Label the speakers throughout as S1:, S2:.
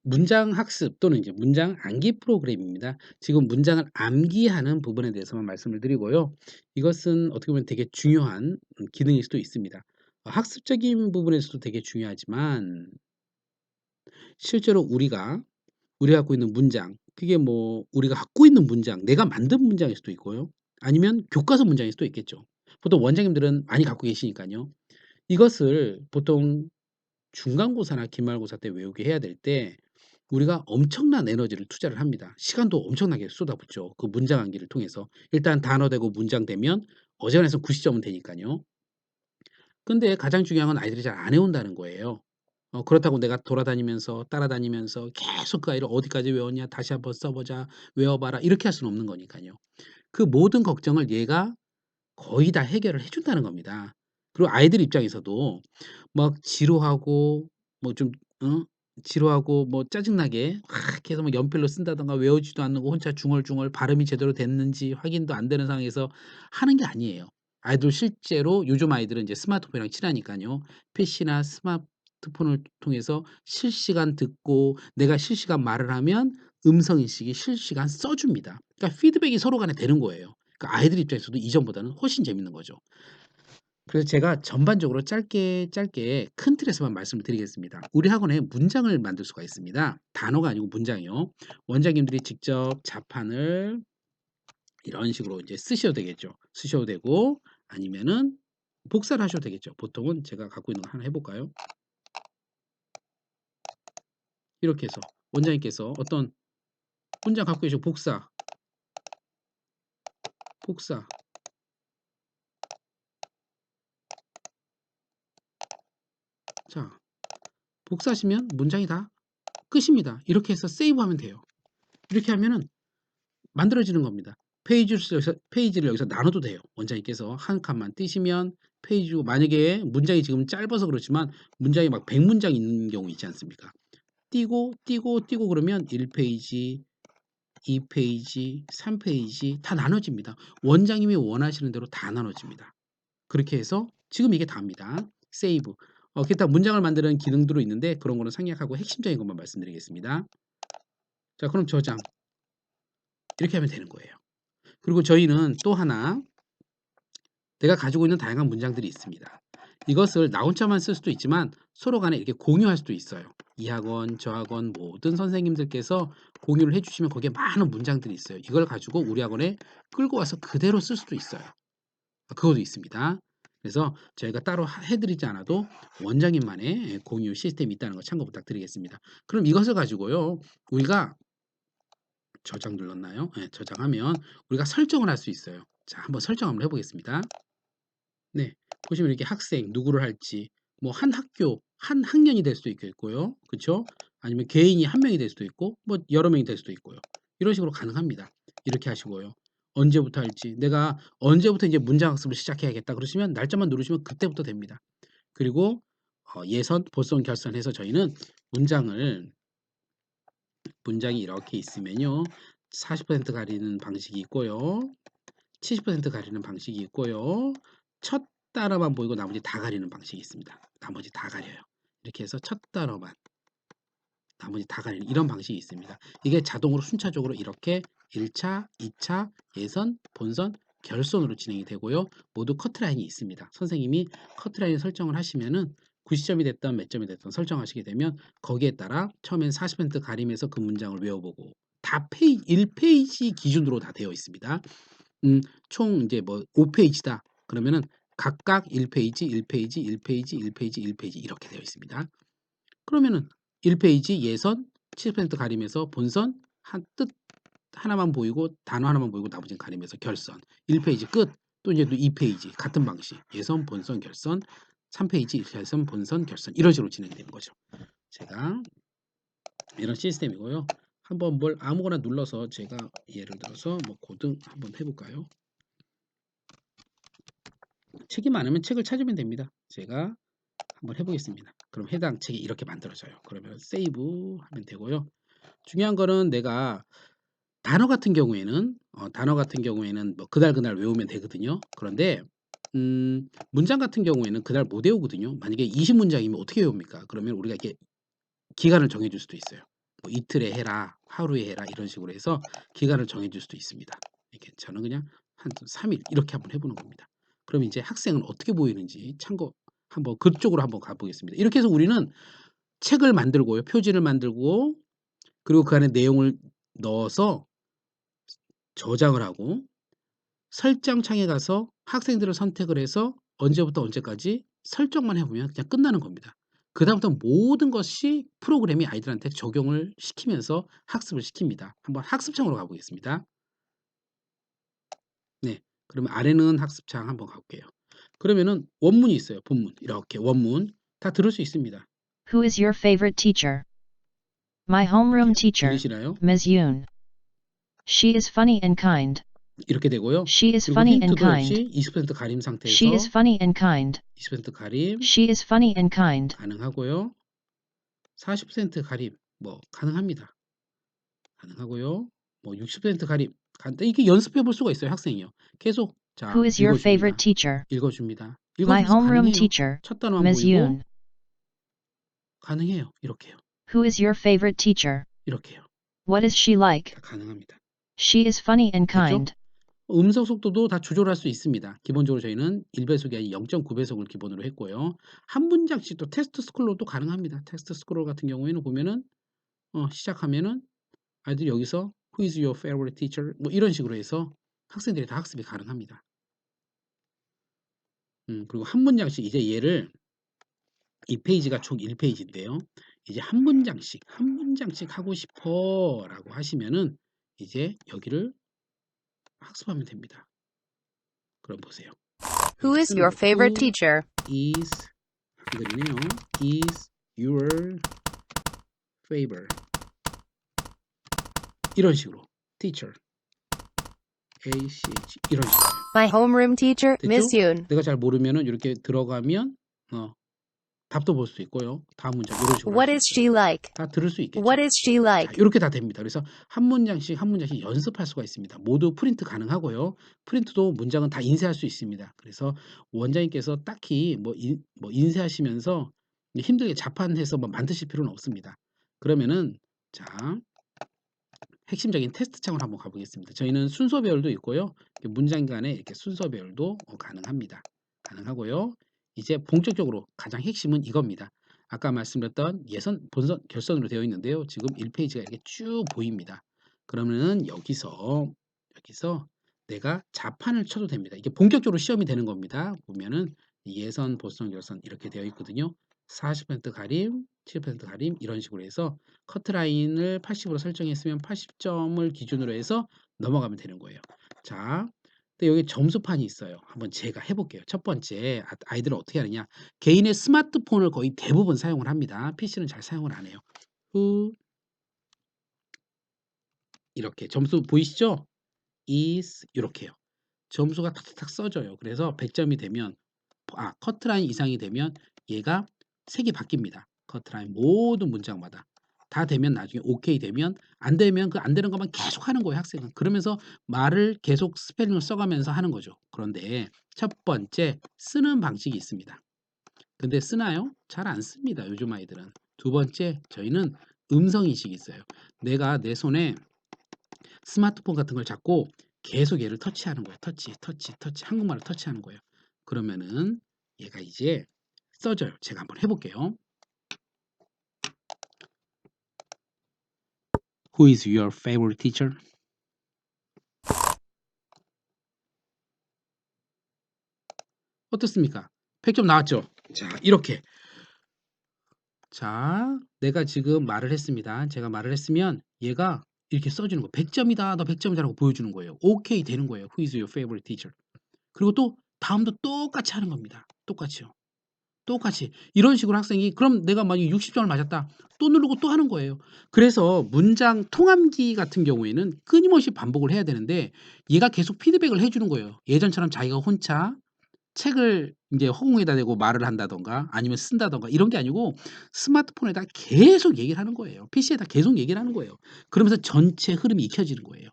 S1: 문장 학습 또는 이제 문장 암기 프로그램입니다. 지금 문장을 암기하는 부분에 대해서만 말씀을 드리고요. 이것은 어떻게 보면 되게 중요한 기능일 수도 있습니다. 학습적인 부분에서도 되게 중요하지만 실제로 우리가 갖고 있는 문장, 그게 뭐 우리가 갖고 있는 문장, 내가 만든 문장일 수도 있고요. 아니면 교과서 문장일 수도 있겠죠. 보통 원장님들은 많이 갖고 계시니까요. 이것을 보통 중간고사나 기말고사 때 외우게 해야 될 때 우리가 엄청난 에너지를 투자를 합니다. 시간도 엄청나게 쏟아붓죠. 그 문장 암기를 통해서. 일단 단어 되고 문장 되면 어지간해서 90 점은 되니깐요. 근데 가장 중요한 건 아이들이 잘 안 외운다는 거예요. 그렇다고 내가 돌아다니면서 따라다니면서 계속 그 아이를 "어디까지 외웠냐? 다시 한번 써 보자. 외워 봐라." 이렇게 할 수는 없는 거니깐요. 그 모든 걱정을 얘가 거의 다 해결을 해 준다는 겁니다. 그리고 아이들 입장에서도 막 지루하고 뭐 좀 어 지루하고 뭐 짜증나게 막 계속 막 연필로 쓴다든가 외우지도 않고 혼자 중얼중얼 발음이 제대로 됐는지 확인도 안 되는 상황에서 하는 게 아니에요. 아이들 실제로 요즘 아이들은 이제 스마트폰이랑 친하니깐요. PC나 스마트폰을 통해서 실시간 듣고 내가 실시간 말을 하면 음성 인식이 실시간 써 줍니다. 그러니까 피드백이 서로 간에 되는 거예요. 그러니까 아이들 입장에서도 이전보다는 훨씬 재밌는 거죠. 그래서 제가 전반적으로 짧게 짧게 큰 틀에서만 말씀을 드리겠습니다. 우리 학원에 문장을 만들 수가 있습니다. 단어가 아니고 문장이요. 원장님들이 직접 자판을 이런 식으로 이제 쓰셔도 되겠죠. 쓰셔도 되고 아니면은 복사를 하셔도 되겠죠. 보통은 제가 갖고 있는 거 하나 해 볼까요? 이렇게 해서 원장님께서 어떤 문장 갖고 계시고 복사, 복사. 자, 복사하시면 문장이 다 끝입니다. 이렇게 해서 세이브하면 돼요. 이렇게 하면은 만들어지는 겁니다. 페이지를 여기서 나눠도 돼요. 원장님께서 한 칸만 띄시면 페이지고 만약에 문장이 지금 짧아서 그렇지만 문장이 막 100문장 있는 경우 있지 않습니까? 띄고 그러면 1페이지, 2페이지, 3페이지 다 나눠집니다. 원장님이 원하시는 대로 다 나눠집니다. 그렇게 해서 지금 이게 다입니다. 세이브. 기타 문장을 만드는 기능들도 있는데 그런 거는 생략하고 핵심적인 것만 말씀드리겠습니다. 자, 그럼 저장. 이렇게 하면 되는 거예요. 그리고 저희는 또 하나 내가 가지고 있는 다양한 문장들이 있습니다. 이것을 나 혼자만 쓸 수도 있지만 서로 간에 이렇게 공유할 수도 있어요. 이 학원, 저 학원 모든 선생님들께서 공유를 해 주시면 거기에 많은 문장들이 있어요. 이걸 가지고 우리 학원에 끌고 와서 그대로 쓸 수도 있어요. 그것도 있습니다. 그래서 저희가 따로 해 드리지 않아도 원장님만의 공유 시스템이 있다는 거 참고 부탁드리겠습니다. 그럼 이것을 가지고요. 우리가 저장 눌렀나요? 네, 저장하면 우리가 설정을 할 수 있어요. 자, 한번 설정 한번 해 보겠습니다. 네. 보시면 이렇게 학생 누구를 할지 뭐 한 학교, 한 학년이 될 수도 있겠고요. 그쵸? 아니면 개인이 한 명이 될 수도 있고 뭐 여러 명이 될 수도 있고요. 이런 식으로 가능합니다. 이렇게 하시고요. 언제부터 할지 내가 언제부터 이제 문장 학습을 시작해야겠다 그러시면 날짜만 누르시면 그때부터 됩니다. 그리고 예선, 보선, 결선해서 저희는 문장을 문장이 이렇게 있으면요. 40% 가리는 방식이 있고요. 70% 가리는 방식이 있고요. 첫 단어만 보이고 나머지 다 가리는 방식이 있습니다. 나머지 다 가려요. 이렇게 해서 첫 단어만, 나머지 다 가리는 이런 방식이 있습니다. 이게 자동으로 순차적으로 이렇게 1차, 2차, 예선, 본선, 결선으로 진행이 되고요. 모두 커트라인이 있습니다. 선생님이 커트라인 설정을 하시면은 90점이 됐든 몇 점이 됐든 설정하시게 되면 거기에 따라 처음엔 40% 가림해서 그 문장을 외워보고 다 1페이지 기준으로 다 되어 있습니다. 음 총 이제 뭐 5 페이지다. 그러면은 각각 1 페이지, 1 페이지, 1 페이지, 1 페이지, 1 페이지 이렇게 되어 있습니다. 그러면은 1 페이지 예선 70% 가림해서 본선 한 뜻 하나만 보이고 단어 하나만 보이고 나머지는 가림해서 결선 1 페이지 끝. 또 이제 또 2 페이지 같은 방식 예선, 본선, 결선 3 페이지 예선, 본선, 결선 이런 식으로 진행이 되는 거죠. 제가 이런 시스템이고요. 한번 뭘 아무거나 눌러서 제가 예를 들어서 뭐 고등 한번 해 볼까요? 책이 많으면 책을 찾으면 됩니다. 제가 한번 해 보겠습니다. 그럼 해당 책이 이렇게 만들어져요. 그러면 세이브 하면 되고요. 중요한 거는 내가 단어 같은 경우에는 뭐 그날 외우면 되거든요. 그런데 문장 같은 경우에는 그날 못 외우거든요. 만약에 20 문장이면 어떻게 외웁니까? 그러면 우리가 이렇게 기간을 정해 줄 수도 있어요. 뭐 이틀에 해라, 하루에 해라 이런 식으로 해서 기간을 정해줄 수도 있습니다. 이렇게 저는 그냥 한 3일 이렇게 한번 해보는 겁니다. 그럼 이제 학생은 어떻게 보이는지 참고 한번 그쪽으로 한번 가보겠습니다. 이렇게 해서 우리는 책을 만들고요, 표지를 만들고 그리고 그 안에 내용을 넣어서 저장을 하고 설정창에 가서 학생들을 선택을 해서 언제부터 언제까지 설정만 해보면 그냥 끝나는 겁니다. 그다음부터 모든 것이 프로그램이 아이들한테 적용을 시키면서 학습을 시킵니다. 한번 학습창으로 가보겠습니다. 네, 그러면 아래는 학습창 한번 가볼게요. 그러면은 원문이 있어요. 본문 이렇게 원문 다 들을 수 있습니다.
S2: Who is your favorite teacher? My homeroom teacher,
S1: 들리시나요?
S2: Ms. Yoon. She is funny and kind.
S1: 이렇게 되고요.
S2: She is
S1: 그리고
S2: funny and
S1: 힌트도
S2: kind.
S1: 역시 20% 가림
S2: She is
S1: 상태에서
S2: funny and kind.
S1: 20% 가림
S2: She is funny and kind.
S1: 가능하고요. 40% 가림 뭐 가능합니다. 가능하고요. 뭐 60% 가림 이게 연습해 볼 수가 있어요. 학생이요. 계속
S2: Who
S1: 자
S2: is your favorite
S1: 읽어줍니다.
S2: teacher?
S1: 읽어줍니다.
S2: My
S1: 읽어주면서
S2: homeroom
S1: 가능해요.
S2: teacher,
S1: 첫 단어만
S2: Ms.
S1: 보이고
S2: Yoon.
S1: 가능해요. 이렇게요.
S2: Who is your favorite teacher?
S1: 이렇게요.
S2: What is she like?
S1: 다 가능합니다.
S2: She is funny and
S1: 됐죠?
S2: kind.
S1: 음성 속도도 다 조절할 수 있습니다. 기본적으로 저희는 1배속이 아닌 0.9배속을 기본으로 했고요. 한 문장씩 또 텍스트 스크롤도 가능합니다. 텍스트 스크롤 같은 경우에는 보면은 시작하면은 아이들이 여기서 Who is your favorite teacher? 뭐 이런 식으로 해서 학생들이 다 학습이 가능합니다. 그리고 한 문장씩 이제 얘를 이 페이지가 총 1페이지인데요. 이제 한 문장씩 하고 싶어라고 하시면은 이제 여기를 학습하면 됩니다. 그럼 보세요.
S3: Who is your favorite teacher?
S1: is 한글이네요. is your favorite 이런 식으로 teacher ACH 이런 식으로
S3: My homeroom teacher,
S1: 됐죠?
S3: Miss Yoon.
S1: 내가 잘 모르면은 이렇게 들어가면 답도 볼 수 있고요. 다음 문장 이런 식으로
S3: What
S1: 할
S3: is
S1: 수
S3: she
S1: 있어요.
S3: like?
S1: 다 들을 수 있겠죠.
S3: What is she
S1: 자,
S3: like?
S1: 이렇게 다 됩니다. 그래서 한 문장씩 연습할 수가 있습니다. 모두 프린트 가능하고요. 프린트도 문장은 다 인쇄할 수 있습니다. 그래서 원장님께서 딱히 뭐 인쇄하시면서 힘들게 자판해서 뭐 만드실 필요는 없습니다. 그러면은 자 핵심적인 테스트 창을 한번 가보겠습니다. 저희는 순서 배열도 있고요. 문장 간에 이렇게 순서 배열도 가능합니다. 가능하고요. 이제 본격적으로 가장 핵심은 이겁니다. 아까 말씀드렸던 예선, 본선, 결선으로 되어 있는데요. 지금 1페이지가 이렇게 쭉 보입니다. 그러면은 여기서 내가 자판을 쳐도 됩니다. 이게 본격적으로 시험이 되는 겁니다. 보면은 예선, 본선, 결선 이렇게 되어 있거든요. 40% 가림, 7% 가림 이런 식으로 해서 커트라인을 80으로 설정했으면 80점을 기준으로 해서 넘어가면 되는 거예요. 자, 근데 여기 점수판이 있어요. 한번 제가 해볼게요. 첫 번째, 아이들은 어떻게 하느냐. 개인의 스마트폰을 거의 대부분 사용을 합니다. PC는 잘 사용을 안 해요. 이렇게 점수 보이시죠? is 이렇게요. 점수가 탁탁 써져요. 그래서 100점이 되면 커트라인 이상이 되면 얘가 색이 바뀝니다. 커트라인 모든 문장마다 다 되면 나중에 오케이 되면 안 되면 그 안 되는 것만 계속 하는 거예요. 학생은. 그러면서 말을 계속 스펠링을 써가면서 하는 거죠. 그런데 첫 번째 쓰는 방식이 있습니다. 근데 쓰나요? 잘 안 씁니다. 요즘 아이들은. 두 번째 저희는 음성인식이 있어요. 내가 내 손에 스마트폰 같은 걸 잡고 계속 얘를 터치하는 거예요. 터치. 한국말을 터치하는 거예요. 그러면은 얘가 이제 써져요. 제가 한번 해볼게요. Who is your favorite teacher? 어떻습니까? 100점 나왔죠? 자, 이렇게. 자, 내가 지금 말을 했습니다. 제가 말을 했으면 얘가 이렇게 써주는 거예요. 100점이다. 너 100점이다라고 보여주는 거예요. 오케이 되는 거예요. Who is your favorite teacher? 그리고 또 다음도 똑같이 하는 겁니다. 똑같이요. 똑같이 이런 식으로 학생이 그럼 내가 만약에 60점을 맞았다. 또 누르고 또 하는 거예요. 그래서 문장 통함기 같은 경우에는 끊임없이 반복을 해야 되는데 얘가 계속 피드백을 해주는 거예요. 예전처럼 자기가 혼자 책을 이제 허공에다 대고 말을 한다던가 아니면 쓴다던가 이런 게 아니고 스마트폰에다 계속 얘기를 하는 거예요. PC에다 계속 얘기를 하는 거예요. 그러면서 전체 흐름이 익혀지는 거예요.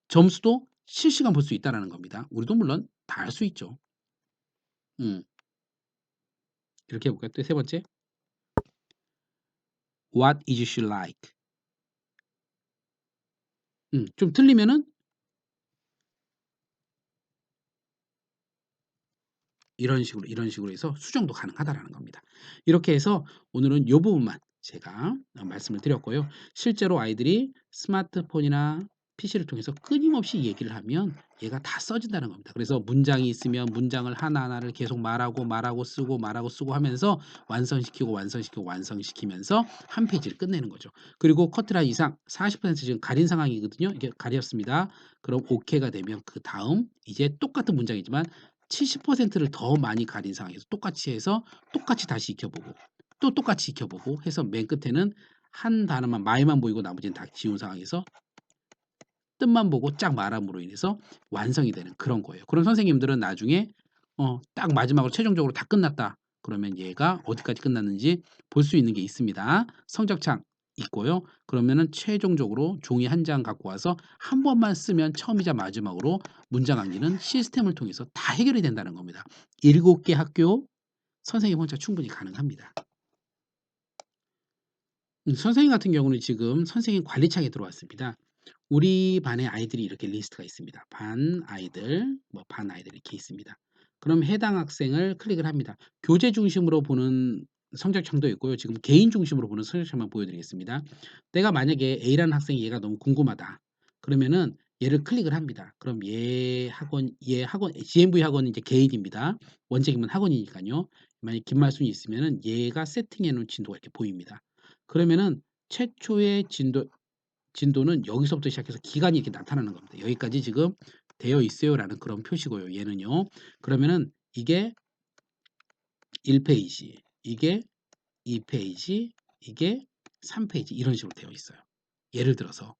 S1: 점수도 실시간 볼 수 있다는 겁니다. 우리도 물론 다 할 수 있죠. 이렇게 해볼까요? 또 세 번째. What is she like? 좀 틀리면은 이런 식으로 해서 수정도 가능하다라는 겁니다. 이렇게 해서 오늘은 요 부분만 제가 말씀을 드렸고요. 실제로 아이들이 스마트폰이나 PC를 통해서 끊임없이 얘기를 하면 얘가 다 써진다는 겁니다. 그래서 문장이 있으면 문장을 하나하나를 계속 말하고 쓰고 하면서 완성시키면서 한 페이지를 끝내는 거죠. 그리고 커트라인 이상 40% 지금 가린 상황이거든요. 이게 가렸습니다. 그럼 오케이가 되면 그다음 이제 똑같은 문장이지만 70%를 더 많이 가린 상황에서 똑같이 해서 똑같이 다시 익혀보고 또 똑같이 익혀보고 해서 맨 끝에는 한 단어만 마이만 보이고 나머지는 다 지운 상황에서 뜻만 보고 쫙 말함으로 인해서 완성이 되는 그런 거예요. 그런 선생님들은 나중에 딱 마지막으로 최종적으로 다 끝났다. 그러면 얘가 어디까지 끝났는지 볼 수 있는 게 있습니다. 성적창 있고요. 그러면은 최종적으로 종이 한 장 갖고 와서 한 번만 쓰면 처음이자 마지막으로 문장 암기는 시스템을 통해서 다 해결이 된다는 겁니다. 7개 학교 선생님 혼자 충분히 가능합니다. 선생님 같은 경우는 지금 선생님 관리창에 들어왔습니다. 우리 반의 아이들이 이렇게 리스트가 있습니다. 반 아이들, 반 아이들 이렇게 있습니다. 그럼 해당 학생을 클릭을 합니다. 교재 중심으로 보는 성적창도 있고요. 지금 개인 중심으로 보는 성적창만 보여드리겠습니다. 내가 만약에 A라는 학생이 얘가 너무 궁금하다. 그러면은 얘를 클릭을 합니다. 그럼 얘 학원, GMV 학원은 이제 개인입니다. 원칙이면 학원이니까요. 만약 김말순이 있으면은 얘가 세팅해 놓은 진도가 이렇게 보입니다. 그러면은 최초의 진도는 여기서부터 시작해서 기간이 이렇게 나타나는 겁니다. 여기까지 지금 되어 있어요라는 그런 표시고요. 얘는요. 그러면은 이게 1페이지, 이게 2페이지, 이게 3페이지 이런 식으로 되어 있어요. 예를 들어서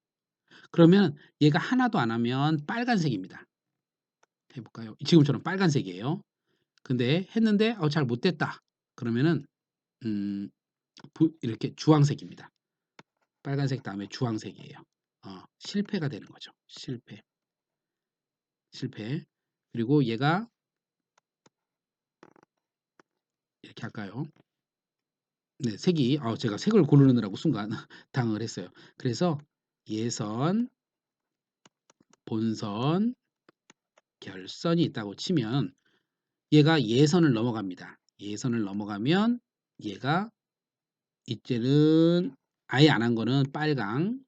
S1: 그러면 얘가 하나도 안 하면 빨간색입니다. 해볼까요? 지금처럼 빨간색이에요. 근데 했는데 잘 못됐다. 그러면은 이렇게 주황색입니다. 빨간색 다음에 주황색이에요. 실패가 되는 거죠. 실패. 그리고 얘가 이렇게 할까요? 네, 색이 제가 색을 고르느라고 순간 당황을 했어요. 그래서 예선, 본선, 결선이 있다고 치면 얘가 예선을 넘어갑니다. 예선을 넘어가면 얘가 이제는 아예 안 한 거는 빨강.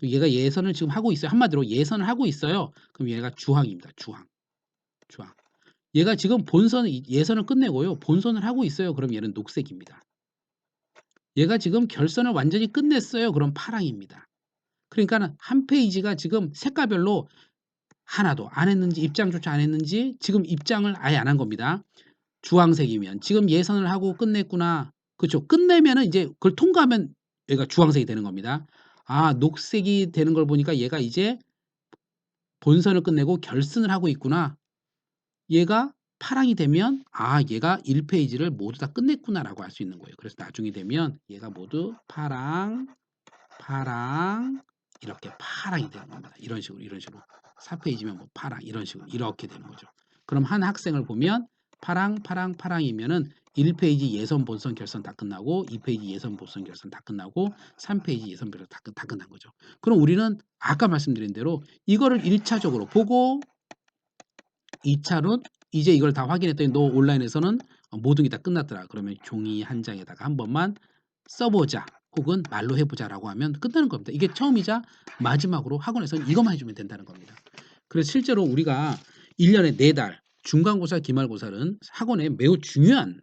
S1: 얘가 예선을 지금 하고 있어요. 한마디로 예선을 하고 있어요. 그럼 얘가 주황입니다. 주황. 얘가 지금 예선을 끝내고요. 본선을 하고 있어요. 그럼 얘는 녹색입니다. 얘가 지금 결선을 완전히 끝냈어요. 그럼 파랑입니다. 그러니까는 한 페이지가 지금 색깔별로 하나도 안 했는지 입장조차 안 했는지 지금 입장을 아예 안 한 겁니다. 주황색이면 지금 예선을 하고 끝냈구나. 그렇죠. 끝내면은 이제 그걸 통과하면 얘가 주황색이 되는 겁니다. 녹색이 되는 걸 보니까 얘가 이제 본선을 끝내고 결승을 하고 있구나. 얘가 파랑이 되면 얘가 1페이지를 모두 다 끝냈구나라고 할 수 있는 거예요. 그래서 나중에 되면 얘가 모두 파랑 이렇게 파랑이 되는 겁니다. 이런 식으로 4페이지면 뭐 파랑 이런 식으로 이렇게 되는 거죠. 그럼 한 학생을 보면 파랑이면은 1페이지 예선 본선 결선 다 끝나고 2페이지 예선 본선 결선 다 끝나고 3페이지 예선 본선 다 끝난 거죠. 그럼 우리는 아까 말씀드린 대로 이거를 1차적으로 보고 2차로 이제 이걸 다 확인했더니 너 온라인에서는 모든 게 다 끝났더라. 그러면 종이 한 장에다가 한 번만 써보자. 혹은 말로 해보자라고 하면 끝나는 겁니다. 이게 처음이자 마지막으로 학원에서는 이것만 해주면 된다는 겁니다. 그래서 실제로 우리가 1년에 4달 중간고사, 기말고사는 학원에 매우 중요한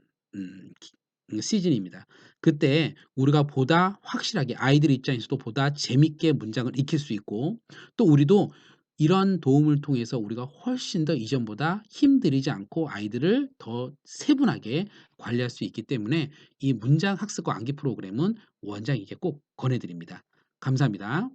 S1: 시즌입니다. 그때 우리가 보다 확실하게 아이들 입장에서도 보다 재밌게 문장을 익힐 수 있고 또 우리도 이런 도움을 통해서 우리가 훨씬 더 이전보다 힘들이지 않고 아이들을 더 세분하게 관리할 수 있기 때문에 이 문장 학습과 암기 프로그램은 원장에게 꼭 권해드립니다. 감사합니다.